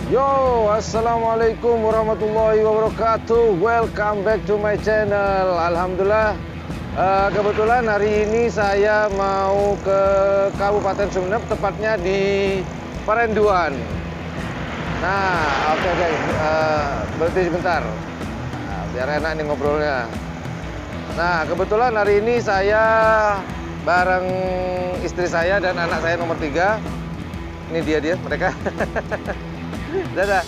Yo, assalamualaikum warahmatullahi wabarakatuh. Welcome back to my channel. Alhamdulillah, kebetulan hari ini saya mau ke Kabupaten Sumeneb, tepatnya di Parenduan. Nah, oke, berhenti sebentar, biar enak nih ngobrolnya. Nah, kebetulan hari ini saya bareng istri saya dan anak saya nomor 3. Ini dia mereka. Dadah.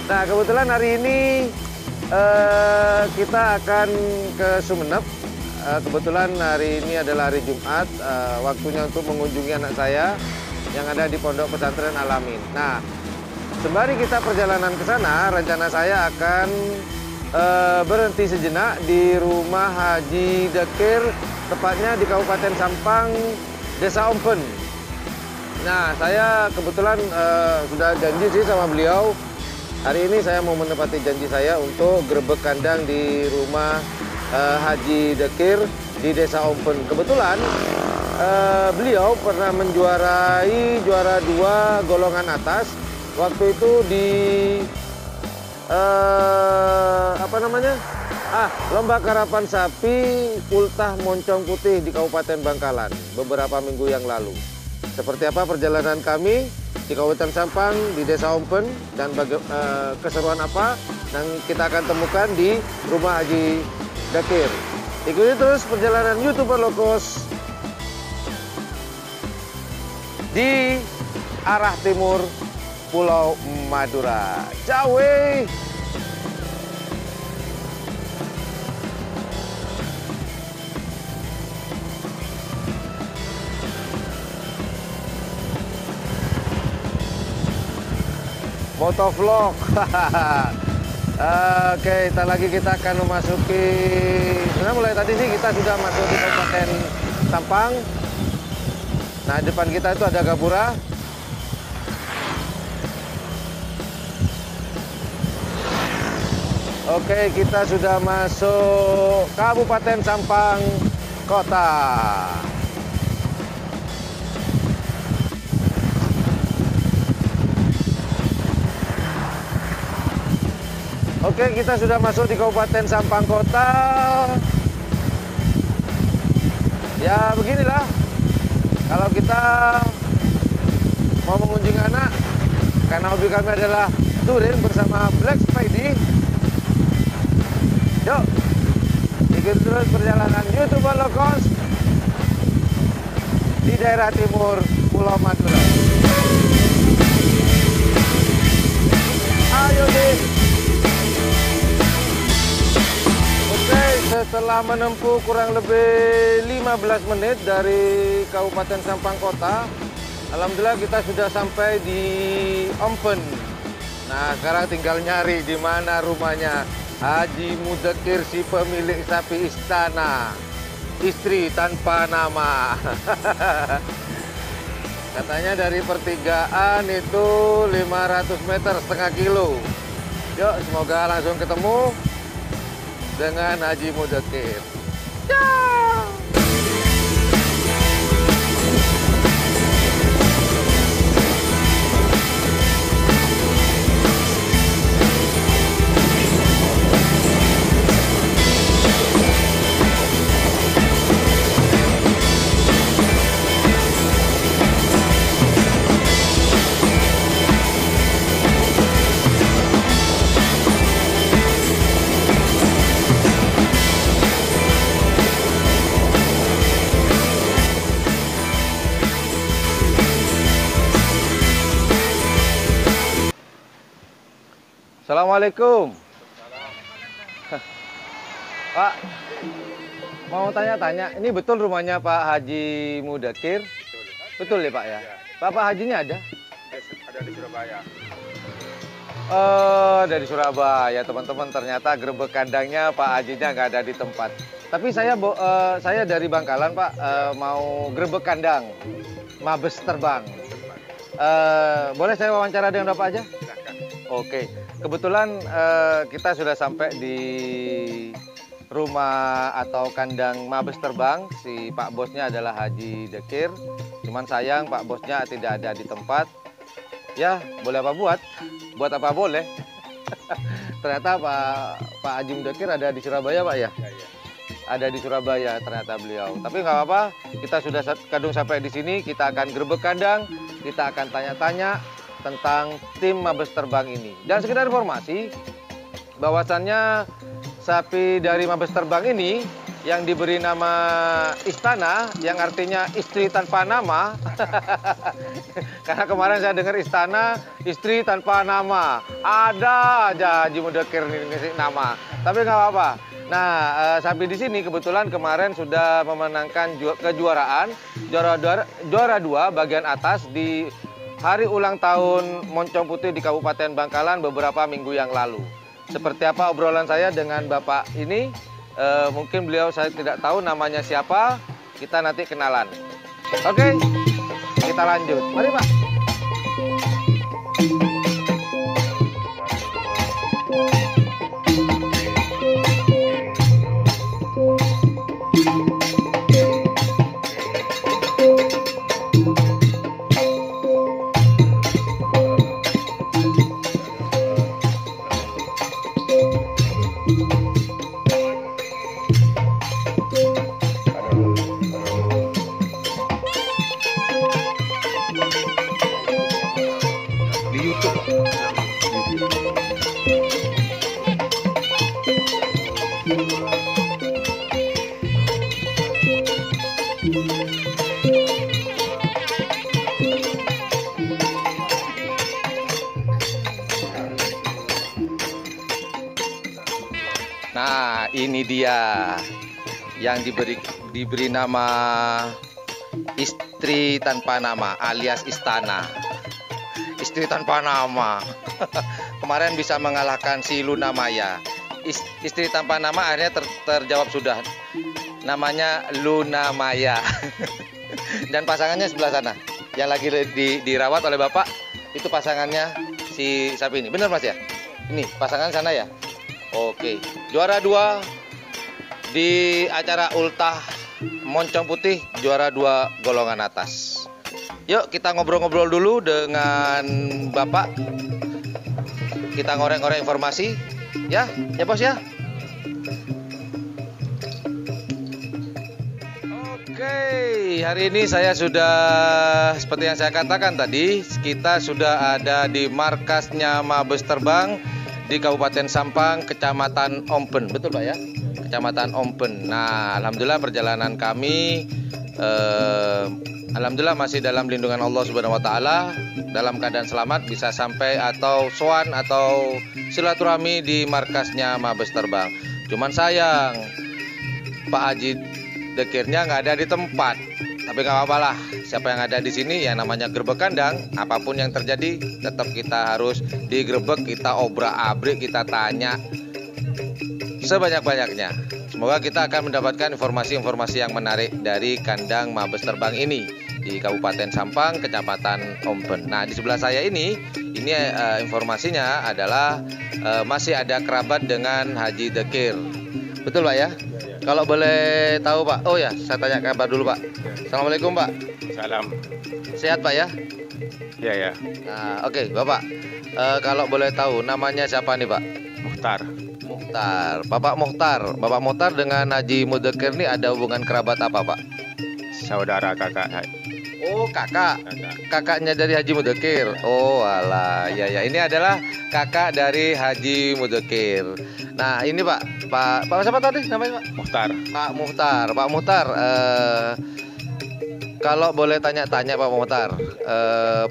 Nah, kebetulan hari ini kita akan ke Sumeneb. Kebetulan hari ini adalah hari Jumat, waktunya untuk mengunjungi anak saya yang ada di Pondok Pesantren Al-Amin. Nah, sembari kita perjalanan ke sana, rencana saya akan berhenti sejenak di rumah Haji Dekir, tepatnya di Kabupaten Sampang, Desa Ompen. Nah, saya kebetulan sudah janji sih sama beliau. Hari ini saya mau menepati janji saya untuk grebek kandang di rumah Haji Dekir di Desa Ompen. Kebetulan beliau pernah menjuarai juara 2 golongan atas. Waktu itu di Lomba Karapan Sapi Ultah Moncong Putih di Kabupaten Bangkalan beberapa minggu yang lalu. Seperti apa perjalanan kami di Kabupaten Sampang, di Desa Ompen, dan keseruan apa yang kita akan temukan di rumah Haji Dekir. Ikuti terus perjalanan YouTuber Lokos di arah timur Pulau Madura. Jawe! Motovlog. Oke, kita akan memasuki. Sebenarnya mulai tadi sih kita sudah masuk di Kabupaten Sampang. Nah, depan kita itu ada Gapura. Oke, kita sudah masuk Kabupaten Sampang Kota. Oke, kita sudah masuk di Kabupaten Sampang Kota. Ya, beginilah. Kalau kita mau mengunjungi anak, karena hobi kami adalah touring bersama Black Spidey. Yuk, ikuti terus perjalanan YouTuber Lokos di daerah timur Pulau Madura. Ayo deh. Oke, setelah menempuh kurang lebih 15 menit dari Kabupaten Sampang Kota, alhamdulillah kita sudah sampai di Ompen. Nah, sekarang tinggal nyari di mana rumahnya Haji Mudekir, si pemilik sapi istana, istri tanpa nama. Katanya dari pertigaan itu 500 meter, setengah kilo. Yuk, semoga langsung ketemu dengan Haji Mudekir. Assalamualaikum. Pak, mau tanya-tanya, ini betul rumahnya Pak Haji Mudekir? Betul ya Pak ya? Bapak Hajinya ada? Ada di Surabaya. Dari Surabaya teman-teman, ternyata grebek kandangnya Pak Hajinya nggak ada di tempat. Tapi saya dari Bangkalan Pak, mau grebek kandang, mabes terbang. Boleh saya wawancara dengan Bapak aja? Silahkan. Oke, kebetulan kita sudah sampai di rumah atau kandang mabes terbang. Si Pak Bosnya adalah Haji Dekir. Cuman sayang Pak Bosnya tidak ada di tempat. Ya, boleh apa buat apa boleh. Ternyata Pak Haji Mudakir ada di Surabaya, Pak ya? Ya, ya. Ada di Surabaya ternyata beliau. Tapi nggak apa-apa, kita sudah kadung sampai di sini, kita akan gerbek kandang, kita akan tanya-tanya tentang tim Mabes Terbang ini. Dan sekedar informasi, bahwasannya sapi dari Mabes Terbang ini yang diberi nama Istana, yang artinya istri tanpa nama. Karena kemarin saya dengar Istana, istri tanpa nama. Ada aja Haji Mudakir ini ngasih nama. Tapi nggak apa-apa. Nah, sapi di sini kebetulan kemarin sudah memenangkan kejuaraan juara 2 bagian atas di hari ulang tahun Moncong Putih di Kabupaten Bangkalan beberapa minggu yang lalu. Seperti apa obrolan saya dengan Bapak ini? Mungkin beliau saya tidak tahu namanya siapa. Kita nanti kenalan. Oke, kita lanjut. Mari Pak. Nah, ini dia yang diberi nama istri tanpa nama alias Istana. Istri tanpa nama. Kemarin bisa mengalahkan si Luna Maya. Istri tanpa nama akhirnya terjawab sudah. Namanya Luna Maya. Dan pasangannya sebelah sana. Yang lagi dirawat oleh Bapak, itu pasangannya si sapi ini. Benar Mas ya? Ini pasangan sana ya? Oke, juara 2 di acara Ultah Moncong Putih, juara 2 golongan atas. Yuk kita ngobrol-ngobrol dulu dengan Bapak. Kita ngorek-ngorek informasi, ya Bos ya. Oke, hari ini saya sudah seperti yang saya katakan tadi, kita sudah ada di markasnya Mabes Terbang di Kabupaten Sampang, Kecamatan Ompen, betul Pak ya? Kecamatan Ompen. Nah, alhamdulillah perjalanan kami, alhamdulillah masih dalam lindungan Allah Subhanahu Wa Taala, dalam keadaan selamat bisa sampai atau sowan atau silaturahmi di markasnya Mabes Terbang. Cuman sayang, Pak Haji Dekirnya nggak ada di tempat. Tapi nggak apa-apa lah, siapa yang ada di sini yang namanya gerbek kandang, apapun yang terjadi tetap kita harus digerebek, kita obrak-abrik, kita tanya sebanyak-banyaknya. Semoga kita akan mendapatkan informasi-informasi yang menarik dari kandang Mabes Terbang ini di Kabupaten Sampang, Kecamatan Ompen. Nah, di sebelah saya ini informasinya adalah masih ada kerabat dengan Haji Dekir. Betul Pak ya? Kalau boleh tahu Pak, oh ya saya tanya kabar dulu Pak. Assalamualaikum Pak. Salam. Sehat Pak ya? Ya, ya. Nah, oke Bapak, kalau boleh tahu namanya siapa nih Pak? Muhtar. Muhtar, Bapak Muhtar dengan Haji Mudakir ini ada hubungan kerabat apa Pak? Saudara kakak. Oh kakak, kakaknya dari Haji Mudakir. Oh alah, ya ini adalah kakak dari Haji Mudakir. Nah ini Pak siapa tadi namanya Pak? Muhtar. Pak Muhtar, kalau boleh tanya-tanya Pak Muhtar,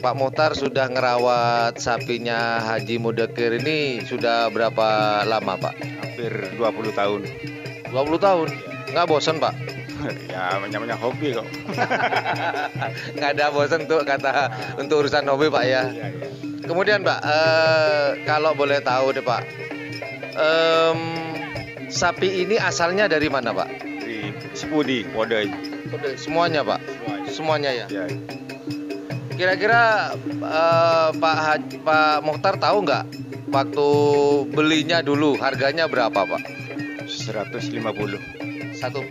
Pak Muhtar sudah ngerawat sapinya Haji Mudakir ini sudah berapa lama Pak? Hampir 20 tahun. 20 tahun? Nggak bosan Pak? Ya, namanya hobi kok. Nggak ada bosan tuh kata untuk urusan hobi Pak ya. Ya, ya. Kemudian Pak, kalau boleh tahu deh Pak, sapi ini asalnya dari mana Pak? Di Sepudi, Wodai. Semuanya Pak? Semuanya ya? Ya. Kira-kira Pak Muhtar tahu nggak waktu belinya dulu harganya berapa Pak? 150. Satu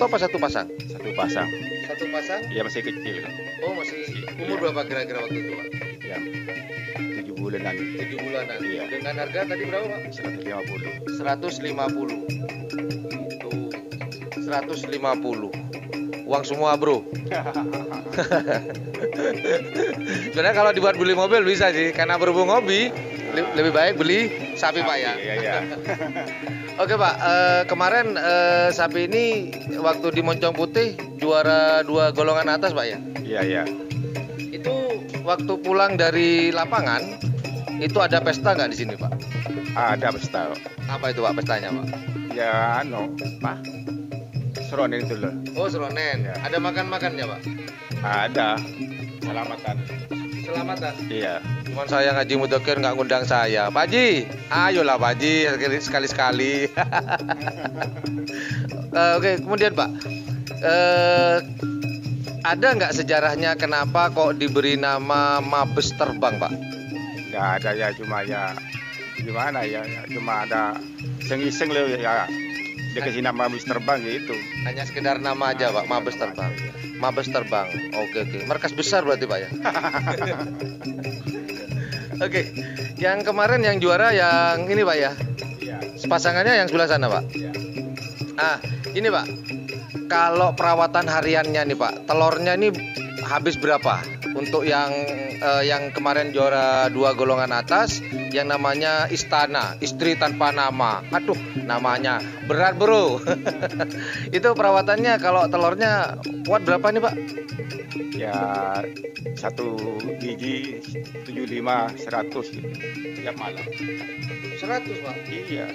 apa satu pasang? Satu pasang. Satu pasang? Iya masih kecil kok. Oh masih umur berapa kira-kira waktu itu Pak? Ya. bulanan. 7 bulanan. Iya. Dengan harga tadi berapa, Pak? 150. 150. Itu 150. Uang semua, Bro. Sebenarnya kalau dibuat beli mobil bisa sih, karena berhubung hobi lebih baik beli sapi, Pak ya. Iya, iya. Oke, Pak, kemarin sapi ini waktu di Moncong Putih juara 2 golongan atas, Pak ya. Iya, iya. Itu waktu pulang dari lapangan itu ada pesta nggak di sini, Pak? Ada pesta. Apa itu, Pak, pestanya, Pak? Ya, Pak. Seronin itu loh. Oh, seronen. Ya. Ada makan-makannya, Pak? Ada. Selamatan. Selamatan. Iya. Cuman saya Haji Mudakir nggak ngundang saya. Pak Haji, ayolah Pak Haji, sekali-sekali. Oke, kemudian Pak, ada nggak sejarahnya kenapa kok diberi nama Mabes Terbang, Pak? Nggak ada ya, cuma ya gimana ya, cuma ada iseng-iseng loh ya. Dikasih nama Mabes Terbang gitu. Hanya sekedar nama aja, Pak, Mabes Terbang. Mabes Terbang. Oke. Markas besar berarti, Pak ya. Oke. Yang kemarin yang juara yang ini, Pak ya. Iya. Pasangannya yang sebelah sana, Pak. Iya. Ah, ini Pak. Kalau perawatan hariannya nih, Pak, telurnya ini habis berapa? Untuk yang kemarin juara 2 golongan atas yang namanya Istana, istri tanpa nama. Aduh, namanya berat, Bro. Itu perawatannya kalau telurnya kuat berapa nih, Pak? Ya 1 biji 75 100 gitu. Tiap malam. 100, Pak. Iya.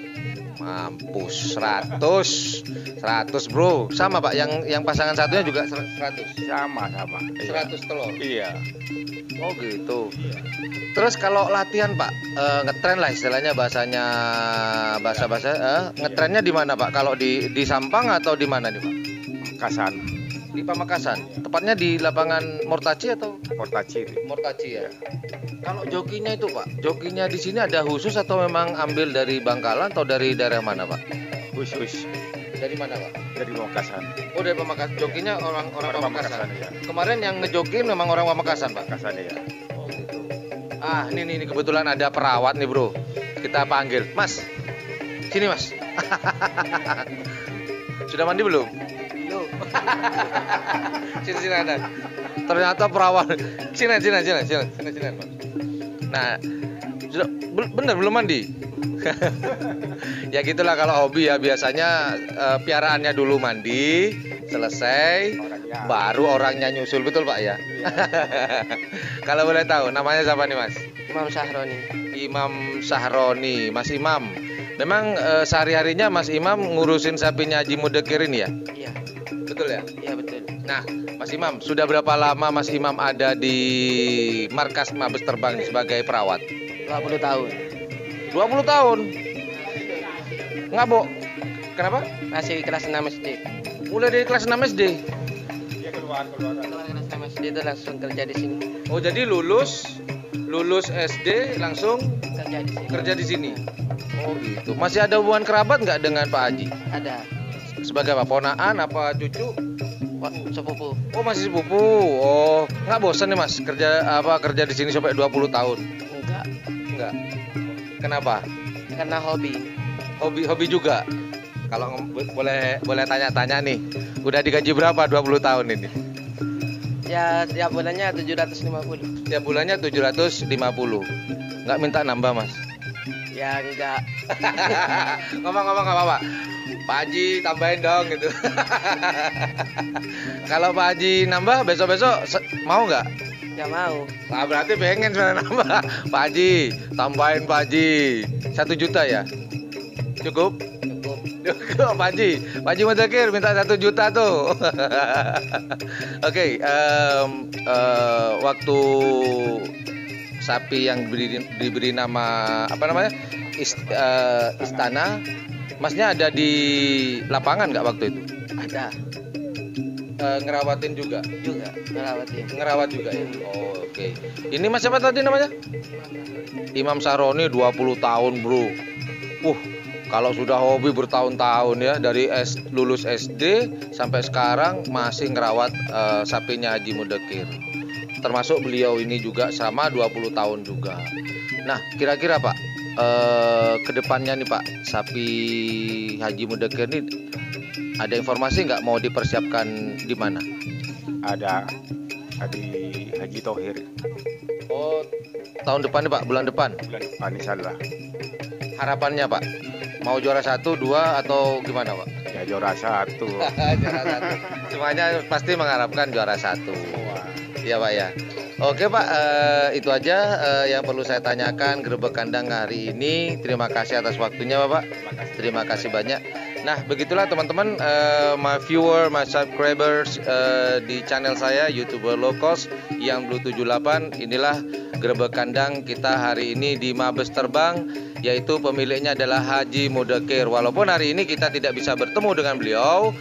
Mampus, 100 Bro. Sama, Pak, yang pasangan satunya juga 100. Sama. 100 telur. Iya. Oh gitu. Iya. Terus kalau latihan, Pak, ngetren lah istilahnya bahasanya bahasa ngetrennya di mana, Pak? Kalau di Sampang atau di mana nih, Pak? Kasan. Di Pamekasan. Tepatnya di lapangan Mortaci atau Portacir. Mortaci ya. Kalau jokinya itu, Pak, jokinya di sini ada khusus atau memang ambil dari Bangkalan atau dari daerah mana, Pak? Khusus Dari mana, Pak? dari Pamekasan. Oh, dari Pamekasan. Jokinya orang Pamekasan. ya. Kemarin yang ngejokin memang orang Pamekasan, Pak. Pamekasan ya. Oh gitu. Ah, ini kebetulan ada perawat nih, Bro. Kita panggil. Mas. Sini, Mas. Sudah mandi belum? Belum. Sini ada. Ternyata perawat. Sini, Mas. Nah, sudah bener belum mandi? Ya gitulah kalau hobi ya, biasanya piaraannya dulu mandi, selesai baru orangnya nyusul, betul Pak ya? Kalau boleh tahu namanya siapa nih, Mas? Imam Sahroni. Imam Sahroni. Mas Imam, memang sehari-harinya Mas Imam ngurusin sapinya Haji Mudakir ini ya? Iya. Betul ya? Iya betul. Nah, Mas Imam, sudah berapa lama Mas Imam ada di markas Mabes Terbang sebagai perawat? 20 tahun. 20 tahun? Ngabok? Kenapa? Masih kelas 6 SD. Mulai dari kelas 6 SD? Dia keluar. Kelas 6 SD itu langsung kerja di sini. Oh, jadi lulus SD langsung Kerja di sini. kerja di sini? Oh gitu. Masih ada hubungan kerabat nggak dengan Pak Haji? Ada. Sebagai apa? Ponaan apa cucu? Sepupu. Oh, masih sepupu. Oh, nggak bosan nih Mas kerja di sini sampai 20 tahun? Enggak. Enggak. Kenapa? Karena hobi. Hobi juga. Kalau boleh tanya-tanya nih, udah digaji berapa 20 tahun ini? Ya tiap bulannya 750. Tiap bulannya 750. Nggak minta nambah, Mas? Ya enggak. Ngomong-ngomong nggak apa-apa. Pak Haji tambahin dong gitu. Kalau Pak Haji nambah besok-besok mau nggak? Ya mau. Nah, berarti pengen sebenarnya nambah. Pak Haji, tambahin Pak Haji. 1 juta ya? Cukup? Cukup Pak Haji. Pak Haji Mudakir minta 1 juta tuh. Oke, waktu sapi yang diberi nama apa namanya? Istana, Masnya ada di lapangan nggak waktu itu? Ada. Ngerawatin juga? Juga ngerawatin. Ngerawat juga ya? Oh, oke. Ini Mas siapa tadi namanya? Imam Sahroni, 20 tahun bro. Kalau sudah hobi bertahun-tahun ya, dari lulus SD sampai sekarang masih ngerawat sapinya Haji Mudakir. termasuk beliau ini juga sama 20 tahun juga. Nah, kira-kira Pak, kedepannya nih Pak, sapi Haji Mudakir ini ada informasi nggak mau dipersiapkan di mana? Ada di Haji Thohir. Oh, tahun depan nih Pak, bulan depan. Bulan depan insyaallah. Harapannya Pak, mau juara 1, 2 atau gimana Pak? Ya juara 1. Juara 1. Semuanya pasti mengharapkan juara 1. Iya Pak ya. Oke Pak, itu aja yang perlu saya tanyakan Gerebek Kandang hari ini. Terima kasih atas waktunya Bapak. Terima kasih banyak. Nah, begitulah teman-teman, my viewer, my subscribers di channel saya YouTuber Low Cost yang Blue 78. Inilah Gerebek Kandang kita hari ini di Mabes Terbang, yaitu pemiliknya adalah Haji Mudakir. Walaupun hari ini kita tidak bisa bertemu dengan beliau,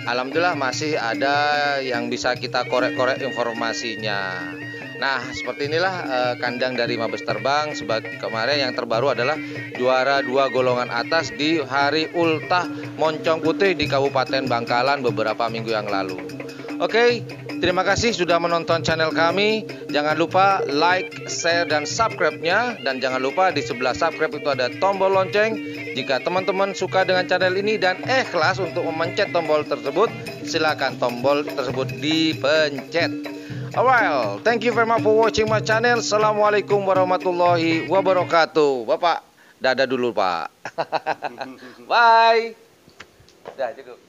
alhamdulillah masih ada yang bisa kita korek-korek informasinya. Nah, seperti inilah kandang dari Mabes Terbang. Kemarin yang terbaru adalah juara 2 golongan atas di Hari Ultah Moncong Putih di Kabupaten Bangkalan beberapa minggu yang lalu. Oke, terima kasih sudah menonton channel kami. Jangan lupa like, share, dan subscribe-nya. Dan jangan lupa di sebelah subscribe itu ada tombol lonceng. Jika teman-teman suka dengan channel ini dan ikhlas untuk memencet tombol tersebut, silakan tombol tersebut dipencet. Alright, thank you very much for watching my channel. Assalamualaikum warahmatullahi wabarakatuh. Bapak, dadah dulu Pak. Bye. Dah cukup.